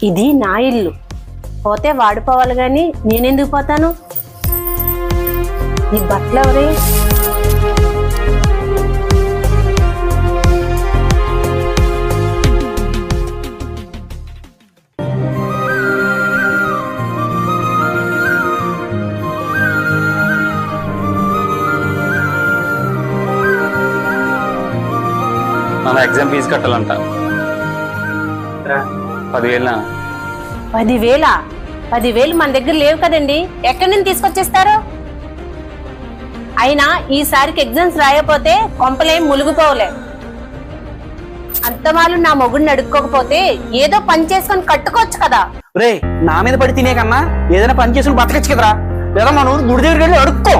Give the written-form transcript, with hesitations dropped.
ఇది నా ఇల్లు, పోతే వాడిపోవాలి గాని నేనెందుకు పోతాను? ఈ బట్టలు ఎవరి? మన ఎగ్జామ్ ఫీజు కట్టాలంట 10,000. 10,000? 10,000 మన దగ్గర లేవు కదండి, ఎక్కడి నుంచి తీసుకొచ్చేస్తారు? అయినా ఈసారికి ఎగ్జామ్స్ రాయకపోతే కొంపలేం మునిగిపోవలే. అంత వాళ్ళు నా మొగుడిని అడుక్కోకపోతే ఏదో పని చేసుకొని కట్టుకోవచ్చు కదా. రే, నా మీద పడి తినే కన్నా ఏదైనా పని చేసుకుని బతకచ్చు కదరా, లేదా మన ఊరు గుడి దగ్గరికి వెళ్ళి అడుక్కో.